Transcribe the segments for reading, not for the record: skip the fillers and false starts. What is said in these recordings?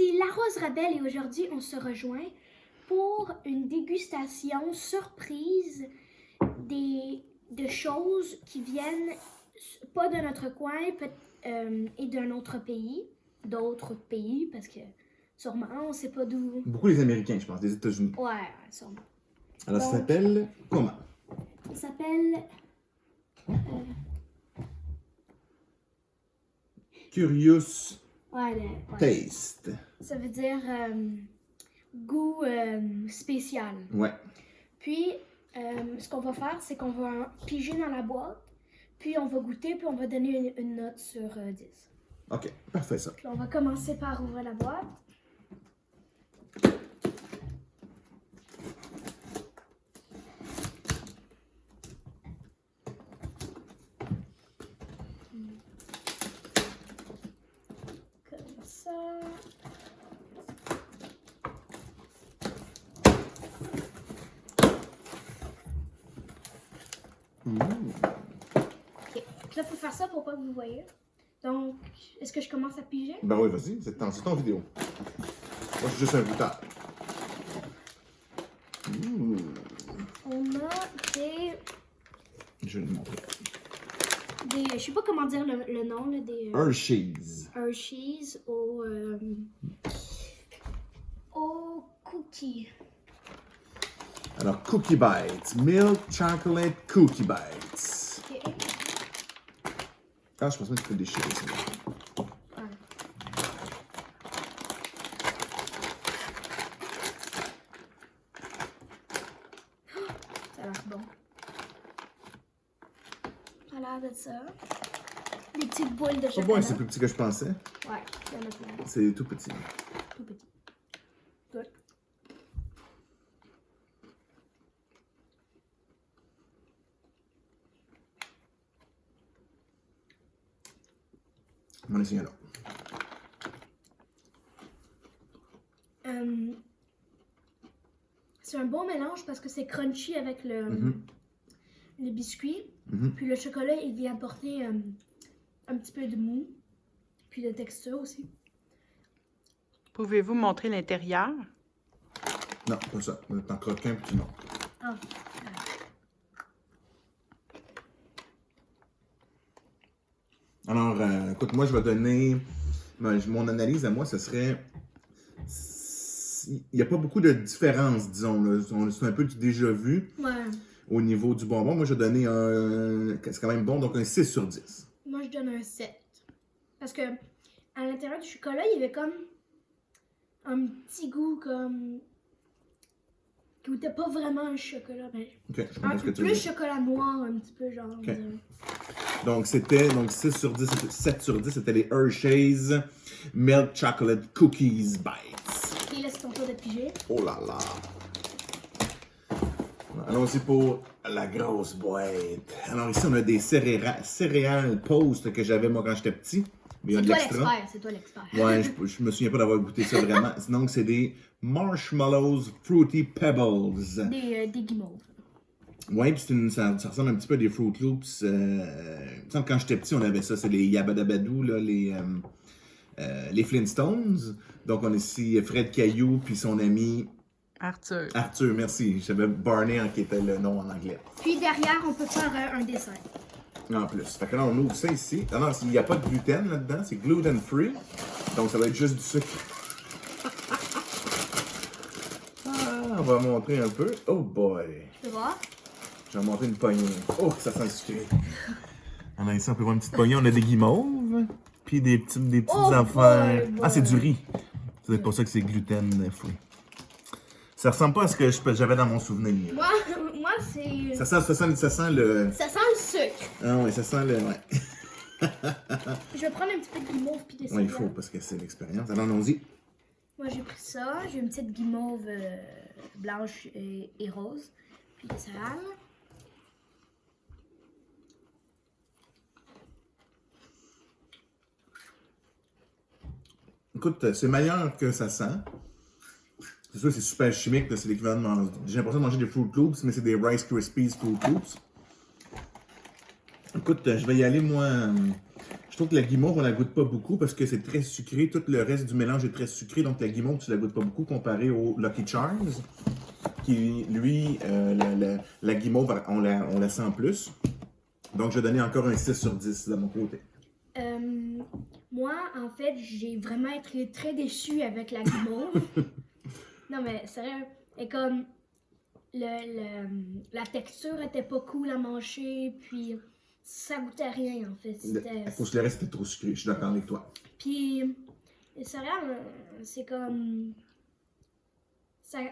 ici La Rose Rebelle et aujourd'hui on se rejoint pour une dégustation surprise de choses qui viennent pas de notre coin et d'un autre pays, d'autres pays parce que sûrement on sait pas d'où. Beaucoup les Américains, je pense, des États-Unis. Ouais, sûrement. Alors, Donc, ça s'appelle comment? Ça s'appelle Curious ouais. Taste. Ça veut dire goût spécial. Ouais. Puis, ce qu'on va faire, c'est qu'on va piger dans la boîte, puis on va goûter, puis on va donner une note sur 10. OK, parfait ça. Puis on va commencer par ouvrir la boîte. Comme ça. OK. Puis là, il faut faire ça pour pas que vous voyez. Donc, est-ce que je commence à piger? Ben oui, vas-y, c'est ton vidéo. Moi, je suis juste un goûteur. On a des... Je vais le montrer. Je sais pas comment dire le nom, là, des... Hershey's. Hershey's au cookie. Alors, Cookie Bites. Milk Chocolate Cookie Bites. OK. Ah, je pense que tu peux déchirer ça. Ouais. Ça a l'air bon. Ça a l'air de ça. Des petites boules de Oh chocolat. boy, c'est plus petit que je pensais. Ouais, il y en a plein. C'est tout petit. Tout petit. Good. On va en essayer un autre. C'est un bon mélange parce que c'est crunchy avec le biscuit. Puis le chocolat, il vient apporter un petit peu de mou. Puis de texture aussi. Pouvez-vous montrer l'intérieur? Non, pas ça. T'en croques un petit non. Ah. Alors, écoute, moi, je vais donner... Mon analyse à moi, ce serait... Il n'y a pas beaucoup de différence, disons. Là. C'est un peu du déjà vu Ouais. au niveau du bonbon. Moi, je vais donner un... C'est quand même bon, donc un 6 sur 10. Moi, je donne un 7. Parce que à l'intérieur du chocolat, il y avait comme un petit goût comme... qui goûtait pas vraiment un chocolat. Mais OK, je un comprends ce que peu tu veux plus dire. chocolat noir, un petit peu genre. OK. Donc, c'était 6 sur 10, 7 sur 10, c'était les Hershey's Milk Chocolate Cookies Bites. Et laisse ton tour de piger. Oh là là! Allons-y pour la grosse boîte. Alors ici, on a des céréales Post que j'avais moi quand j'étais petit. Mais il y a de l'extra. C'est toi l'expert. Ouais, je me souviens pas d'avoir goûté ça vraiment. Donc, c'est des Marshmallows Fruity Pebbles. Des guimauves. Ouais, puis ça ressemble un petit peu à des Fruit Loops. Il me semble que quand j'étais petit, on avait ça. C'est les Yabadabadoo, là, les Flintstones. Donc, on a ici Fred Caillou puis son ami... Arthur. Arthur, merci. J'avais Barney qui était le nom en anglais. Puis derrière, on peut faire un dessin. En plus. Fait que là, on ouvre ça ici. Ah non, il n'y a pas de gluten là-dedans. C'est gluten free. Donc, ça va être juste du sucre. On va montrer un peu. Oh boy. Tu vois? Je vais montrer une poignée. Oh, ça sent sucré. Alors ici, on peut voir une petite poignée. On a des guimauves. Puis des petites Oh affaires. boy, Ah, c'est du riz. C'est pour ça que c'est gluten free. Ça ressemble pas à ce que j'avais dans mon souvenir. Moi c'est... Ça sent le... Ça sent le sucre. Ah ouais, ça sent le... Ouais. Je vais prendre un petit peu de guimauve puis des Ouais, il céréales. faut, parce que c'est l'expérience. Alors, allons-y. Moi, j'ai pris ça. J'ai une petite guimauve blanche et rose. Puis des céréales. Écoute, c'est meilleur que ça sent. C'est sûr, c'est super chimique. C'est l'équivalent de manger... J'ai l'impression de manger des Fruit Loops, mais c'est des Rice Krispies Fruit Loops. Écoute, je vais y aller, moi... Je trouve que la guimauve, on la goûte pas beaucoup parce que c'est très sucré. Tout le reste du mélange est très sucré. Donc la guimauve, tu la goûtes pas beaucoup comparé au Lucky Charms. Qui, lui, la guimauve, on la sent plus. Donc je vais donner encore un 6 sur 10 de mon côté. Moi, en fait, j'ai vraiment été très déçue avec la guimauve. Non, mais sérieux, et comme la texture était pas cool à manger, puis ça goûtait rien, en fait. À cause que le reste était trop sucré, je suis d'accord avec toi. Puis, sérieux, c'est comme...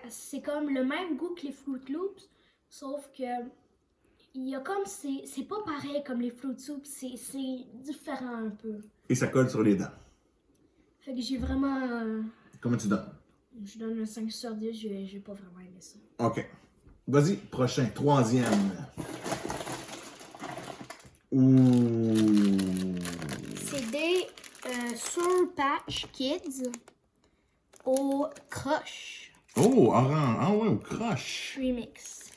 C'est comme le même goût que les Fruit Loops, sauf que il y a comme c'est pas pareil comme les Fruit Loops, c'est différent un peu. Et ça colle sur les dents. Fait que j'ai vraiment Comment tu donnes? je donne un 5 sur 10, j'ai pas vraiment aimé ça. OK. Vas-y, prochain, troisième. Ouh. C'est des Sour Patch Kids au Crush Oh, orange. Ah ouais, au croche. Remix.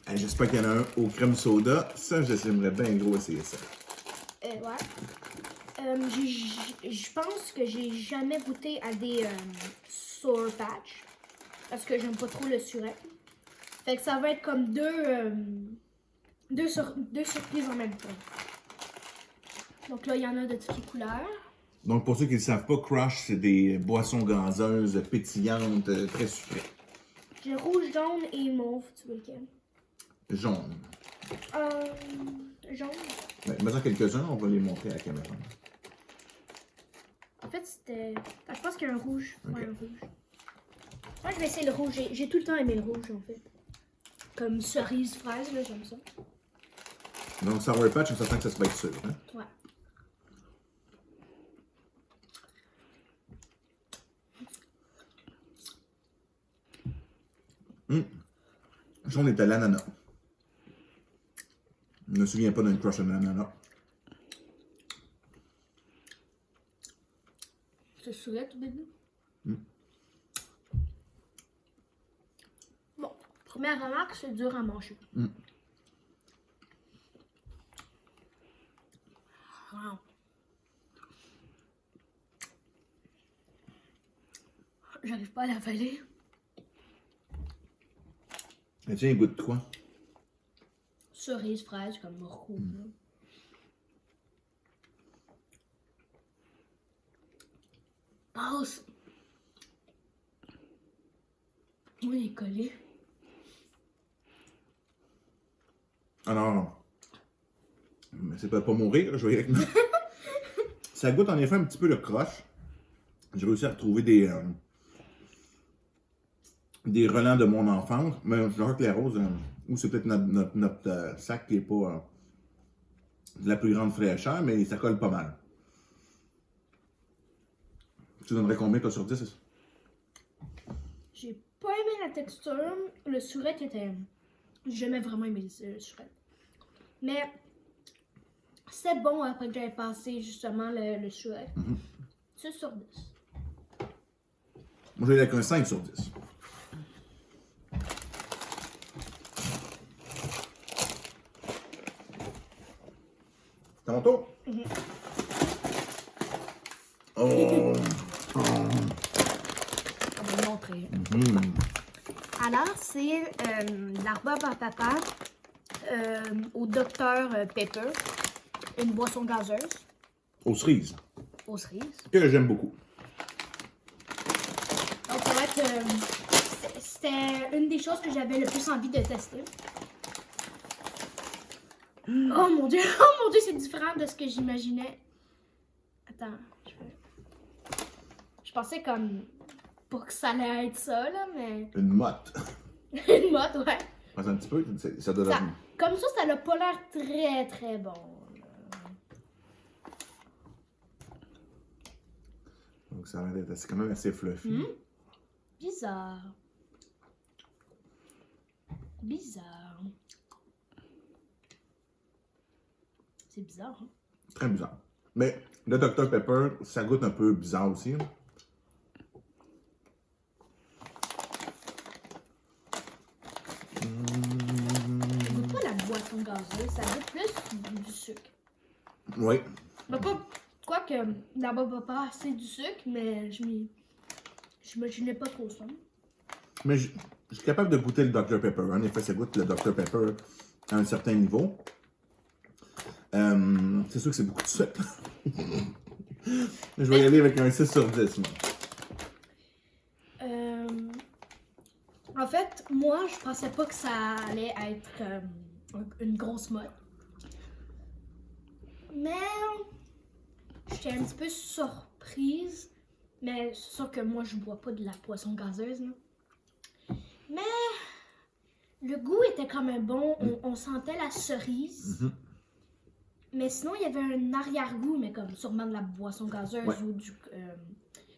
Hey, j'espère qu'il y en a un au crème soda. Ça, j'aimerais bien gros essayer ça. Ouais. Je pense que j'ai jamais goûté à des Sour Patch parce que j'aime pas trop le surette. Fait que ça va être comme deux surprises en même temps. Donc là, il y en a de toutes les couleurs. Donc, pour ceux qui ne savent pas, Crush, c'est des boissons gazeuses pétillantes, très sucrées. J'ai rouge, jaune et mauve. Tu veux lequel? Jaune. Jaune. Ouais, mets-en quelques-uns, on va les montrer à la caméra. En fait, c'était... Ah, je pense qu'il y a un rouge. Ok. Ouais, un rouge. Moi, je vais essayer le rouge. J'ai tout le temps aimé le rouge, en fait. Comme cerise, fraise, là, j'aime ça. Donc, Sour Patch, on s'attend que ça va être sûr. Hein? Ouais. Jaune est à l'ananas. Je ne me souviens pas d'un crush à l'ananas. C'est surette au début. Bon, première remarque, c'est dur à manger. Wow. J'arrive pas à l'avaler. Et tiens, il goûte quoi? Cerise, fraise, comme rouge. Passe. Oui, il est collé. Alors, mais c'est pas mourir, là, je vais y aller avec moi. Ça goûte en effet un petit peu le croche. J'ai réussi à retrouver des relents de mon enfance. Mais je crois que les roses, ou c'est peut-être notre sac qui est pas de la plus grande fraîcheur, mais ça colle pas mal. Tu donnerais combien toi sur 10? J'ai pas aimé la texture. Le surette était... J'ai jamais vraiment aimé le surette. Mais c'est bon après que j'avais passé justement le surette. 6 sur 10. Moi, je vais aller avec un 5 sur 10. C'est mon tour? Oh! On va le montrer. Alors, c'est la rhubarbe à papa au Dr Pepper. Une boisson gazeuse Aux cerises, aux cerises. que j'aime beaucoup. Donc, ça va être... c'était une des choses que j'avais le plus envie de tester. Oh mon dieu, c'est différent de ce que j'imaginais. Attends, je pensais comme pas que ça allait être ça, là, mais... Une motte. Une mode, ouais. Passe un petit peu, ça doit Ça, comme ça n'a pas l'air très très bon. Donc ça va être c'est quand même assez fluffy. Bizarre. Bizarre. C'est bizarre, hein? Très bizarre. Mais le Dr Pepper, ça goûte un peu bizarre aussi. Hein. Ça goûte pas la boisson gazeuse, ça goûte plus du sucre. Oui. Bah, pas Quoique, là-bas, papa, c'est du sucre, mais je m'imaginais pas trop ça. Mais je suis capable de goûter le Dr Pepper. En effet, ça goûte le Dr Pepper à un certain niveau. C'est sûr que c'est beaucoup de sucre. Je vais y aller avec un 6 sur 10. Moi. En fait, moi, je pensais pas que ça allait être une grosse mode. Mais j'étais un petit peu surprise. Mais c'est sûr que moi, je bois pas de la boisson gazeuse. Là. Mais le goût était quand même bon. On sentait la cerise. Mm-hmm. Mais sinon, il y avait un arrière-goût, mais comme sûrement de la boisson gazeuse ou du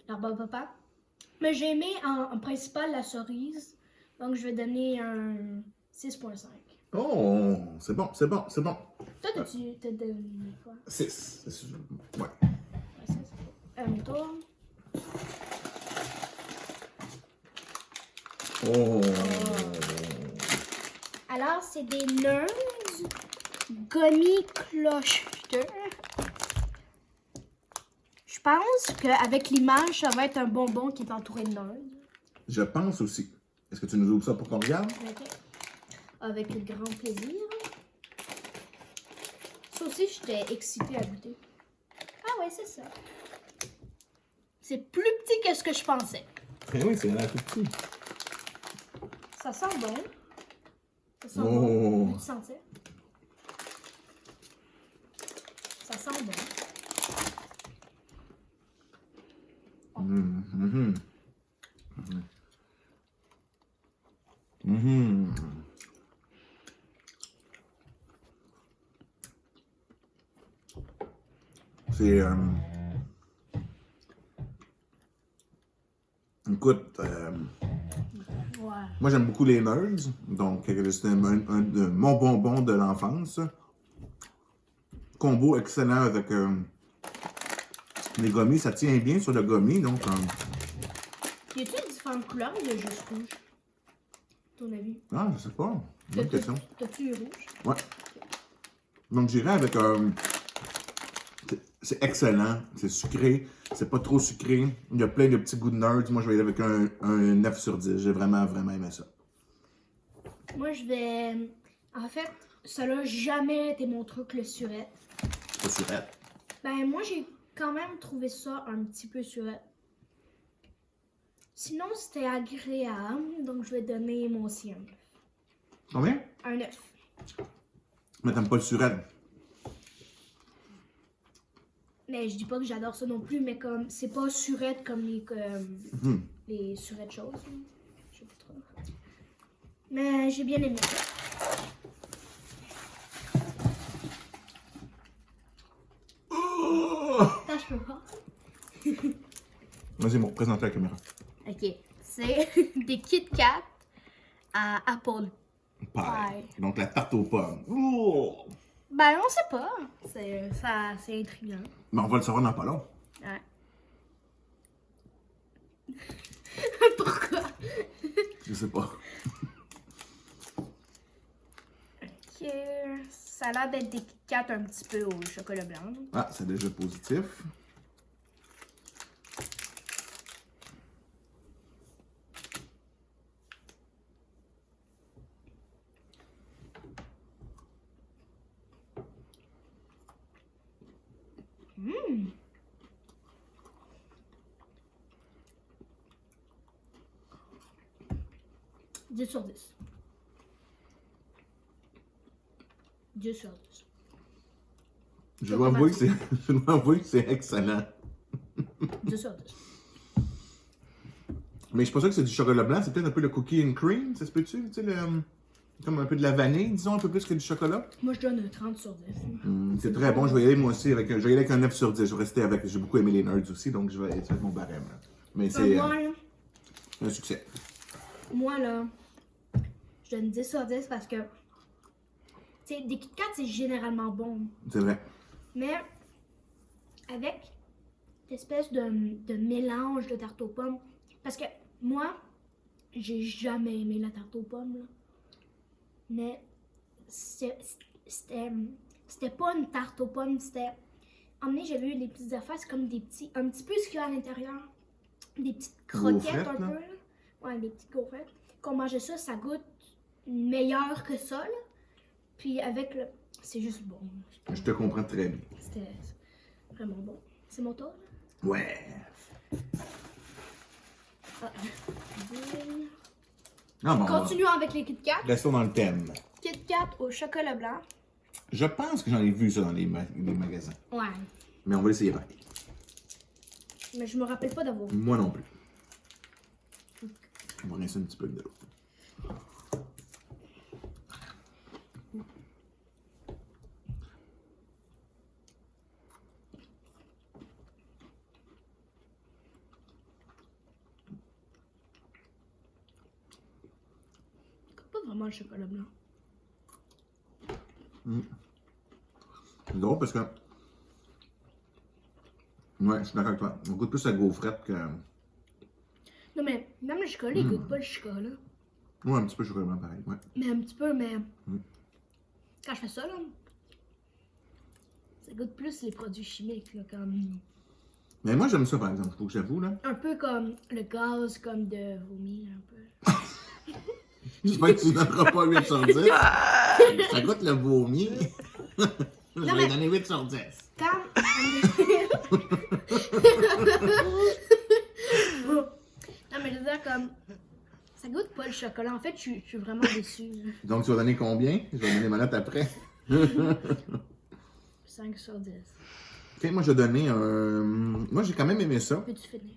l'arbre papa. Mais j'ai aimé en principal la cerise. Donc, je vais donner un 6.5. Oh, c'est bon, c'est bon, c'est bon. Toi, t'as donné quoi? 6. Ouais. Toi? Oh. Alors, c'est des nerds gummy cluster. Je pense qu'avec l'image, ça va être un bonbon qui est entouré de nerds. Je pense aussi. Est-ce que tu nous ouvres ça pour qu'on regarde? Ok. Avec grand plaisir. Ça aussi, j'étais excitée à goûter. Ah ouais, c'est ça. C'est plus petit que ce que je pensais. Eh oui, c'est un tout petit. Ça sent bon. Ça sent Oh. bon. Tu sentais? Ça sent bon. Mm-hmm. Mm-hmm. C'est... Écoute, Ouais. moi j'aime beaucoup les nerds, donc c'est un de mon bonbon de l'enfance. Combo excellent avec les gommis, ça tient bien sur le gommi, donc... Y a-t-il différentes couleurs ou il y a juste rouge? Ton avis? Ah, je sais pas. Bonne question. T'as-tu rouge? Ouais. Donc j'irai avec... c'est excellent, c'est sucré, c'est pas trop sucré. Il y a plein de petits goûts de nerds. Moi, je vais y aller avec un 9 sur 10. J'ai vraiment, vraiment aimé ça. Moi, je vais... En fait, ça n'a jamais été mon truc, le surette. Pas surette. Ben, moi, j'ai quand même trouvé ça un petit peu surette. Sinon, c'était agréable, donc je vais donner mon aussi un 9. Combien? Un 9. Mais t'aimes pas le surette. Mais je dis pas que j'adore ça non plus, mais comme c'est pas surette comme les surettes choses. Je sais pas trop. Mais j'ai bien aimé ça. Oh! Ça, je peux pas. Vas-y, mon, présente la caméra. Ok. C'est des Kit Kat à apple. Pie. Donc la tarte aux pommes. Oh! Ben, on sait pas. C'est intriguant. Mais on va le savoir dans pas long. Ouais. Pourquoi? Je sais pas. Ok. Ça a l'air d'être des Kit Kat un petit peu au chocolat blanc. Ah, c'est déjà positif. Mmh. Dix sur 10. 10 sur 10. Je dois avouer que c'est, je dois avouer que c'est excellent. 10 sur 10. Mais je suis pas sûr que c'est du chocolat blanc, c'est peut-être un peu le cookie and cream, ça se peut-tu? Tu sais, comme un peu de la vanille, disons, un peu plus que du chocolat. Moi, je donne un 30 sur 10. C'est très bon, je vais y aller moi aussi avec, je vais y aller avec un 9 sur 10. Je vais rester avec, j'ai beaucoup aimé les nerds aussi, donc ça va être mon barème. Là. Mais c'est Moi, là, un succès. moi, là, je donne 10 sur 10 parce que, tu sais, des Kit Kat, c'est généralement bon. C'est vrai. Mais, avec cette espèce de mélange de tarte aux pommes, parce que moi, j'ai jamais aimé la tarte aux pommes, là. Mais c'était pas une tarte aux pommes, c'était emmené, j'avais eu des petites affaires, c'est comme des petits, un petit peu ce qu'il y a à l'intérieur. Des petites croquettes Gaufrettes, un là? peu, là. Ouais, des petites gaufrettes. Quand on mangeait ça, ça goûte meilleur que ça, là. Puis avec le... C'est juste bon. Je te comprends très bien. C'était vraiment bon. C'est mon tour, là? Ouais. Ah. Ah bon, Continuons avec les Kit Kat. restons dans le thème. Kit Kat au chocolat blanc. Je pense que j'en ai vu ça dans les magasins. Ouais. Mais on va l'essayer pareil. Mais je me rappelle pas d'avoir. Moi non plus. On va rincer un petit peu de l'eau. Pas vraiment le chocolat blanc. C'est drôle parce que. Ouais, je suis d'accord avec toi. On goûte plus la gaufrette que. Non, mais même le chocolat, il goûte pas le chocolat. Ouais, un petit peu chocolat blanc pareil. Ouais. Mais un petit peu, mais. Quand je fais ça, là. Ça goûte plus les produits chimiques, là, comme. Mais moi, j'aime ça par exemple. Faut que j'avoue, là. Un peu comme le gaz, comme de vomi, là, un peu. J'espère que tu ne donneras pas 8 sur 10. Ça goûte le vomi. Je vais mais- donner 8 sur 10. Quand. Non, mais je veux dire, comme. Ça goûte pas le chocolat. En fait, je suis vraiment déçue. Donc, tu vas donner combien? Je vais donner ma note après. 5 sur 10. Ok, moi, je vais donner un. Moi, j'ai quand même aimé ça. Peux-tu finir?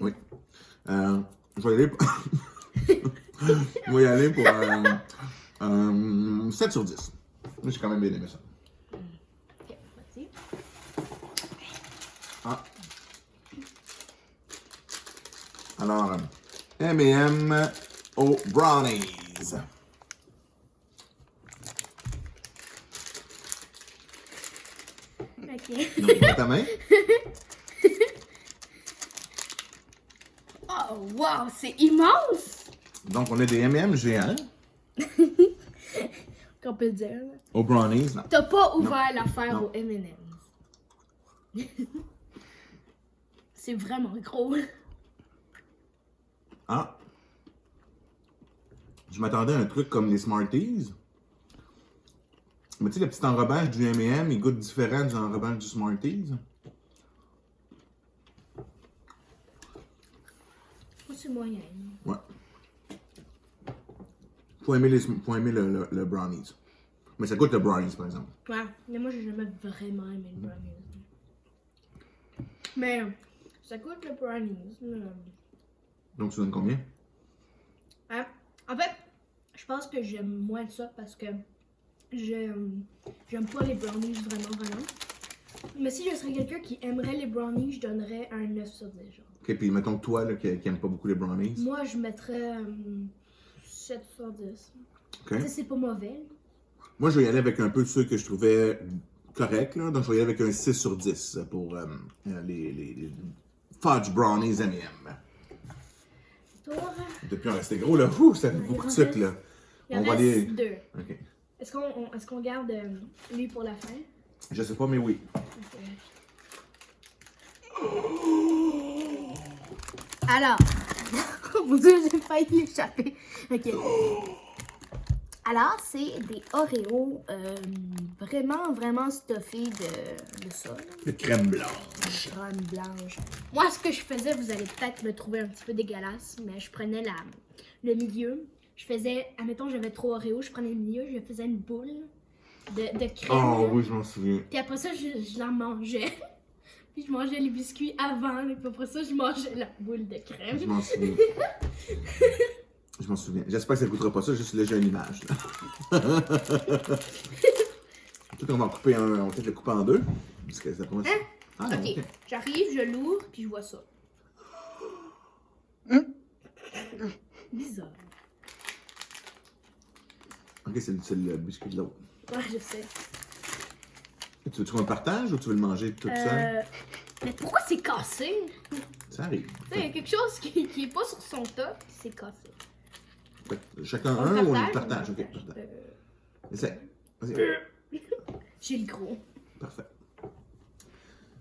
Oui. Je vais y aller pour. Je vais y aller pour un 7 sur 10. Moi, j'ai quand même bien aimé ça. Ok, vas-y. Ah. Alors, M&M aux brownies. Ok. Donc, prends ta main. Oh, wow, c'est immense! Donc, on a des M&M géants Qu'on peut dire, là. aux brownies. Non. T'as pas ouvert l'affaire Non. au M&M's. C'est vraiment gros. Ah. Je m'attendais à un truc comme les Smarties. Mais tu sais, le petit enrobage du M&M, il goûte différent du enrobage du Smarties. Moi, c'est moyen. Ouais. Faut aimer le brownies. Mais ça goûte le brownies, par exemple. Ouais, mais moi, j'ai jamais vraiment aimé le brownies. Mais ça goûte le brownies. Donc, tu donnes combien? Hein? En fait, je pense que j'aime moins ça parce que j'aime pas les brownies vraiment. Mais si je serais quelqu'un qui aimerait les brownies, je donnerais un 9 sur 10. Genre. Ok, puis mettons que toi, là, qui aime pas beaucoup les brownies. Moi, je mettrais 7 sur 10. Ok. Tu sais, c'est pas mauvais. Moi, je vais y aller avec un peu de ceux que je trouvais corrects, là. Donc, je vais y aller avec un 6 sur 10 pour les fudge brownies M&M. Tour. Depuis, on restait gros, là. Ouh, ça fait beaucoup de sucre, là. Il en On va reste aller. 2. Ok. Est-ce qu'on garde lui pour la fin? Je sais pas, mais oui. Alors, oh mon dieu, j'ai failli l'échapper. Ok. Alors, c'est des Oreos vraiment stuffés de ça. Là. De crème blanche. Crème blanche. Moi, ce que je faisais, vous allez peut-être me trouver un petit peu dégueulasse, mais je prenais le milieu. Je faisais, admettons, j'avais 3 Oreos, je prenais le milieu, je faisais une boule de crème. Oh oui, je m'en souviens. Puis après ça, je la mangeais. Puis je mangeais les biscuits avant, et puis après ça, je mangeais la boule de crème. Je m'en souviens. Je m'en souviens. J'espère que ça ne coûtera pas ça, juste là, j'ai une image. Tout, on va couper on va peut-être le couper en deux. Parce que ça commence. Ah, Ok, ok. j'arrive, je l'ouvre, puis je vois ça. Bizarre. Ok, c'est le biscuit de l'autre. Ouais, je sais. Tu veux qu'on le partage ou tu veux le manger tout seul? Mais pourquoi c'est cassé? Ça arrive. Tu sais, il y a quelque chose qui est pas sur son top, puis c'est cassé. Fait que chacun On un le ou on le partage, partage? on Ok, le partage. partage. Essaye. Vas-y. J'ai le gros. Parfait.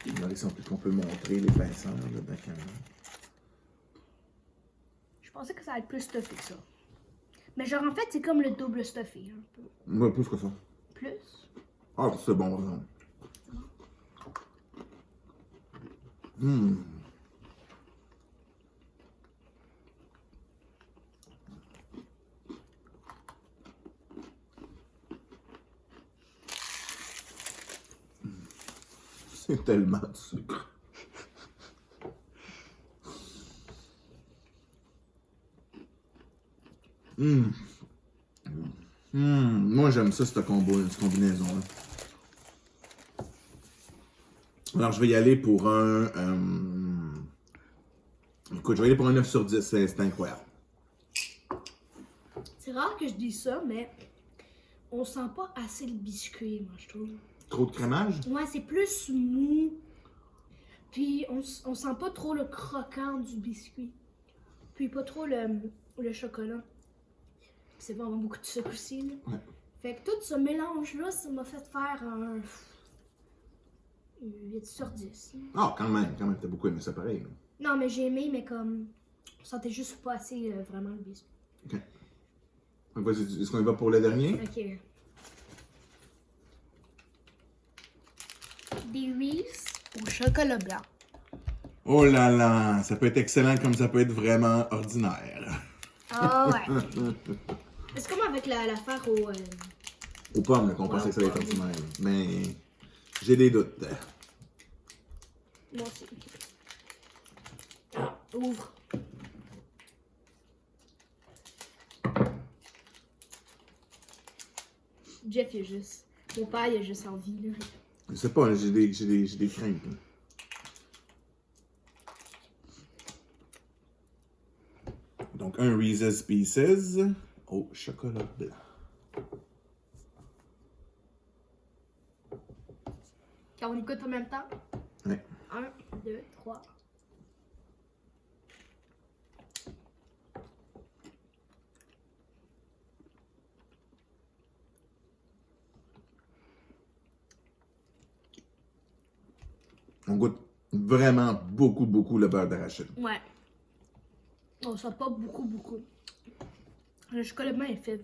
Regardez si on peut montrer l'épaisseur là, de quand. Je pensais que ça allait être plus stuffé que ça. Mais genre, en fait, c'est comme le double stuffé, un peu. Ouais, plus que ça. Plus. Ah, c'est bon, vraiment. Hum. C'est tellement de sucre. Moi, j'aime ça, cette combinaison-là. Alors, je vais y aller pour un... Écoute, je vais y aller pour un 9 sur 10. C'est incroyable. C'est rare que je dise ça, mais on sent pas assez le biscuit, moi, je trouve. Trop de crémage? Ouais, c'est plus mou. Puis on sent pas trop le croquant du biscuit. Puis pas trop le chocolat. C'est vraiment beaucoup de sucre aussi, là. Ouais. Fait que tout ce mélange-là, ça m'a fait faire un 8 sur 10. Ah, quand même, t'as beaucoup aimé ça pareil. Là. Non, mais j'ai aimé, mais comme, on sentait juste pas assez vraiment le biscuit. OK. Donc, vas-y, est-ce qu'on y va pour le dernier? Ok. Des Reese's au chocolat blanc. Oh là là, ça peut être excellent comme ça peut être vraiment ordinaire. Ah ouais. C'est comme avec l'affaire au... Aux pommes, là, qu'on pensait que ça allait être ordinaire. Mais j'ai des doutes. Moi aussi. Ah, ouvre. Jeff, il a juste... Mon père, il a juste envie, là. Je sais pas, j'ai des craintes. Là. Donc, un Reese's Pieces au chocolat blanc. Quand on écoute en même temps. Ouais. 1, 2, 3. On goûte vraiment beaucoup le beurre d'arachide. Ouais. On sent pas beaucoup. Le chocolat blanc est faible.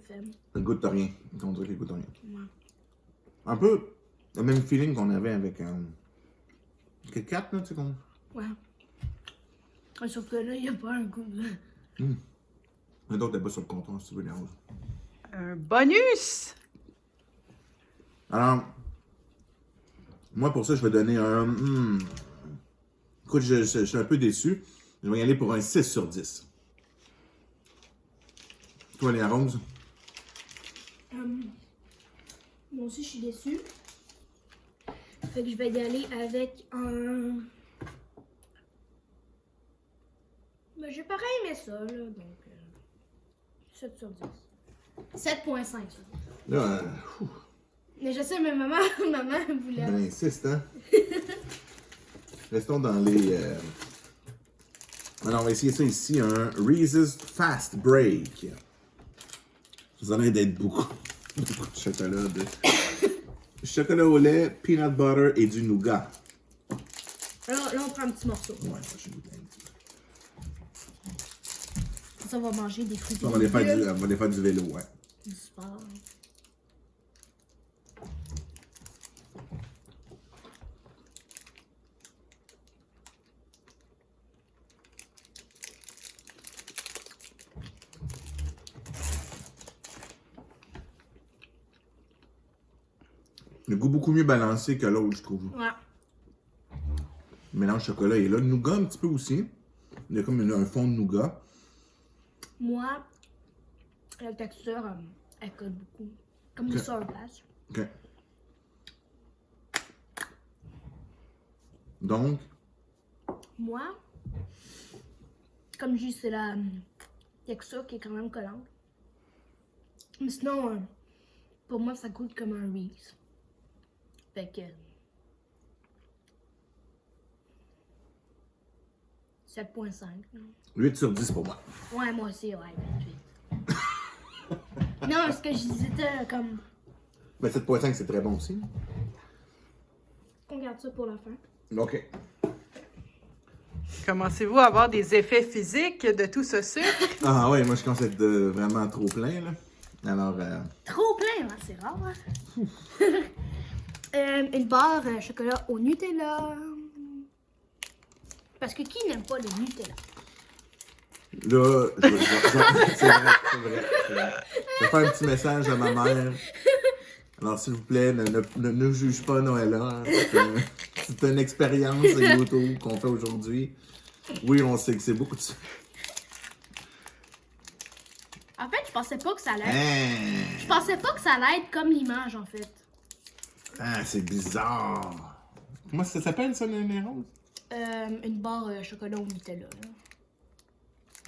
Ça goûte rien. On dirait qu'il goûte rien. Ouais. Un peu le même feeling qu'on avait avec Kit Kat, là, tu sais qu'on... Ouais. Ouais, sauf que là, il n'y a pas un goût. Mais d'autres, t'es pas sur le comptoir, si tu veux les roses. Un bonus! Alors, moi, pour ça, je vais donner un... Écoute, je suis un peu déçu. Je vais y aller pour un 6 sur 10. Toi, les roses? Moi aussi, je suis déçue. Fait que je vais y aller avec un... Mais j'ai pareil aimé ça, là, donc... 7 sur 10. 7.5 sur 10. Là, Mais je sais, mais maman voulait... on insiste, hein? Restons dans les... Alors, on va essayer ça ici, un Reese's Fast Break. Ça a l'air d'être beaucoup de chocolat. Chocolat au lait, peanut butter et du nougat. Alors, là, on prend un petit morceau. Ouais, ça, j'ai goûté un petit peu. Ça, on va manger des fruits. On va les faire du vélo, ouais. Du sport. Le goût beaucoup mieux balancé que l'autre, je trouve. Ouais. Le mélange chocolat est là. Le nougat un petit peu aussi. Il y a comme un fond de nougat. Moi, la texture, elle colle beaucoup. Comme du Sour Patch. OK. Donc, Moi, comme je dis, c'est la texture qui est quand même collante. Mais sinon, pour moi, ça goûte comme un Reese. Fait que... 7.5. 8 sur 10 pour moi. Ouais, moi aussi, ouais, 28. Non, ce que je disais, comme... Mais 7.5, c'est très bon aussi. On garde ça pour la fin. OK. Commencez-vous à avoir des effets physiques de tout ce sucre? Ah ouais, moi je commence à être vraiment trop plein, là. Alors, Trop plein, hein, c'est rare. Hein? Une barre chocolat au Nutella. Parce que qui n'aime pas le Nutella? là, c'est vrai. Je vais faire un petit message à ma mère. Alors, s'il vous plaît, ne juge pas Noëlla. Hein. C'est une expérience YouTube qu'on fait aujourd'hui. Oui, on sait que c'est beaucoup de sucre. En fait, je pensais pas que ça allait être... Hein? Je pensais pas que ça allait être comme l'image, en fait. Ah, c'est bizarre. Comment ça s'appelle, ça, les roses? Une barre chocolat au Nutella. Là.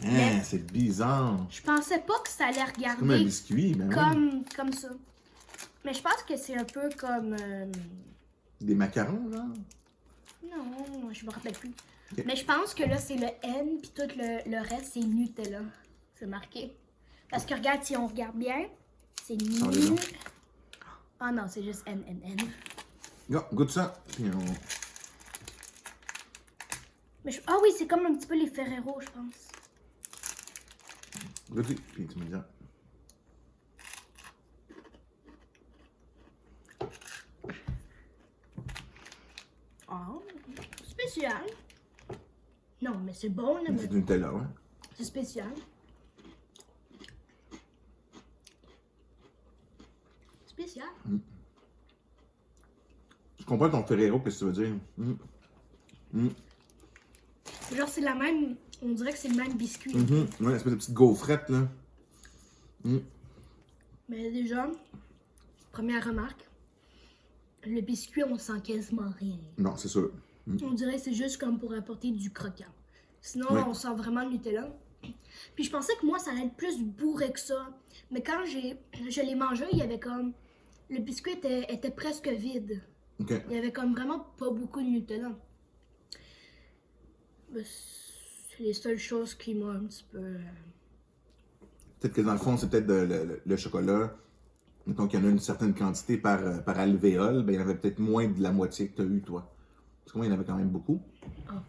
Ah, c'est bizarre. Je pensais pas que ça allait Comme un regarder biscuit, mais oui. comme ça. Mais je pense que c'est un peu comme... Des macarons, là? Non, je me rappelle plus. Ok. Mais je pense que là, c'est le N, puis tout le reste, c'est Nutella. C'est marqué. Parce que regarde, si on regarde bien, c'est Ah, mais non. Nu... Ah non, c'est juste N. Goûte ça. Puis on... Mais ah oui, c'est comme un petit peu les Ferrero, je pense. Goûte, puis tu me dis. Ah, spécial. Non, mais c'est bon, là, mais C'est du Nutella, ouais. c'est spécial. Spécial. Je comprends ton Ferrero, qu'est-ce que tu veux dire? Genre, c'est la même... On dirait que c'est le même biscuit. Ouais, une espèce de petite gaufrette, là. Mais déjà, première remarque, le biscuit, on sent quasiment rien. Non, c'est sûr. On dirait que c'est juste comme pour apporter du croquant. Sinon, Oui. on sent vraiment le Nutella. Puis je pensais que moi, ça allait être plus bourré que ça. Mais quand je l'ai mangé, il y avait comme... Le biscuit était presque vide. OK. Il y avait comme vraiment pas beaucoup de Nutella. Ben, c'est les seules choses qui m'ont un petit peu... Peut-être que dans le fond, c'est peut-être le chocolat. Mettons qu'il y en a une certaine quantité par alvéole, ben il y en avait peut-être moins de la moitié que tu as eu, toi. Parce que moi, il y en avait quand même beaucoup. Ah.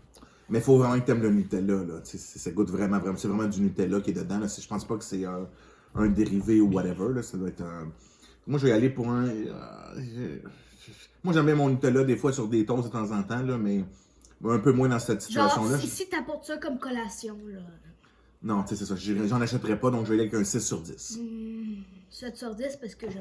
Mais il faut vraiment que tu aimes le Nutella, là. Tu sais, ça goûte vraiment. C'est vraiment du Nutella qui est dedans. Là. Je pense pas que c'est un dérivé ou whatever. Là. Ça doit être un... Moi, je vais y aller pour un... Moi, j'aime bien mon Nutella des fois sur des toasts de temps en temps, là, mais un peu moins dans cette Genre, situation-là. si t'apportes ça comme collation, là... Non, tu sais, c'est ça. J'en achèterais pas, donc je vais y aller avec un 6 sur 10. 7 sur 10 parce que j'aime